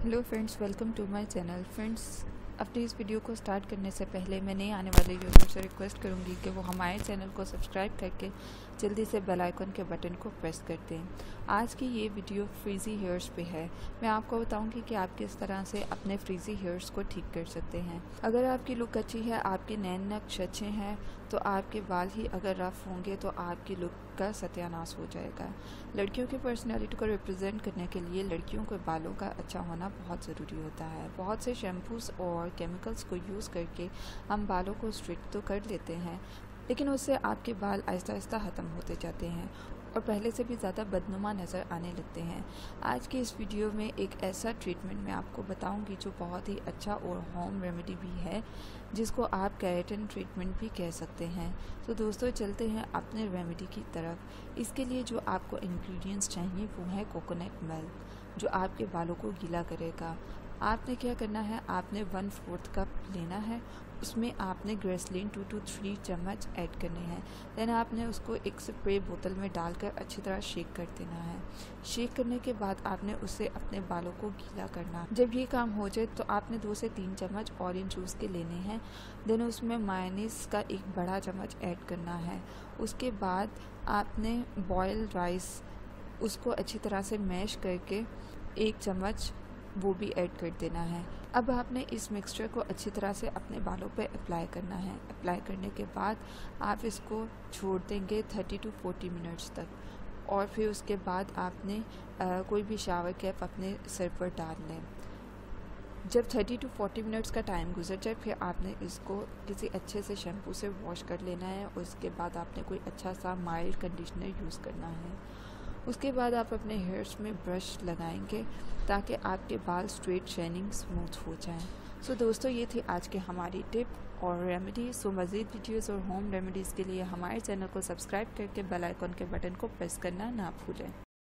Hello friends, welcome to my channel. Friends, अपनी इस video को स्टार्ट करने से पहले मैं नए आने वाले यूज़र से रिक्वेस्ट करूंगी कि वो हमारे चैनल को सब्सक्राइब करके जल्दी से बेल आइकन के बटन को प्रेस कर दें। आज की ये वीडियो फ्रीज़ी हेयर्स पे है। मैं आपको बताऊंगी कि आप किस तरह से अपने फ्रीज़ी हेयर्स को ठीक कर सकते हैं। अगर आपकी लुक अच्छी है, आपके नैन नक्श अच्छे हैं, तो आपके बाल ही अगर रफ होंगे तो आपकी लुक का सत्यानाश हो जाएगा। लड़कियों की पर्सनैलिटी को रिप्रेजेंट करने के लिए लड़कियों के बालों का अच्छा होना बहुत ज़रूरी होता है। बहुत से शैम्पूज़ और केमिकल्स को यूज़ करके हम बालों को स्ट्रेट तो कर लेते हैं, लेकिन उससे आपके बाल आहिस्ता आहिस्ता ख़त्म होते जाते हैं और पहले से भी ज़्यादा बदनुमा नज़र आने लगते हैं। आज की इस वीडियो में एक ऐसा ट्रीटमेंट मैं आपको बताऊंगी जो बहुत ही अच्छा और होम रेमेडी भी है, जिसको आप केराटिन ट्रीटमेंट भी कह सकते हैं। तो दोस्तों, चलते हैं अपने रेमेडी की तरफ। इसके लिए जो आपको इंग्रेडिएंट्स चाहिए वो है कोकोनट मिल्क, जो आपके बालों को गीला करेगा। आपने क्या करना है, आपने 1/4 कप लेना है, उसमें आपने ग्रेसलीन 2 to 3 चम्मच ऐड करने हैं। देन आपने उसको एक स्प्रे बोतल में डालकर अच्छी तरह शेक कर देना है। शेक करने के बाद आपने उससे अपने बालों को गीला करना है। जब ये काम हो जाए तो आपने 2 से 3 चम्मच ऑरेंज जूस के लेने हैं। देन उसमें मायोनीज का एक बड़ा चम्मच ऐड करना है। उसके बाद आपने बॉयल राइस, उसको अच्छी तरह से मैश करके 1 चम्मच वो भी ऐड कर देना है। अब आपने इस मिक्सचर को अच्छी तरह से अपने बालों पे अप्लाई करना है। अप्लाई करने के बाद आप इसको छोड़ देंगे 30 to 40 मिनट्स तक, और फिर उसके बाद आपने कोई भी शावर कैप अपने सिर पर डाल लें। जब 30 to 40 मिनट्स का टाइम गुजर जाए, फिर आपने इसको किसी अच्छे से शैम्पू से वॉश कर लेना है। उसके बाद आपने कोई अच्छा सा माइल्ड कंडीशनर यूज़ करना है। उसके बाद आप अपने हेयर्स में ब्रश लगाएंगे ताकि आपके बाल स्ट्रेट, शाइनिंग, स्मूथ हो जाएं। सो दोस्तों, ये थी आज की हमारी टिप और रेमेडी। सो मज़ीद वीडियोस और होम रेमेडीज़ के लिए हमारे चैनल को सब्सक्राइब करके बेल आइकन के बटन को प्रेस करना ना भूलें।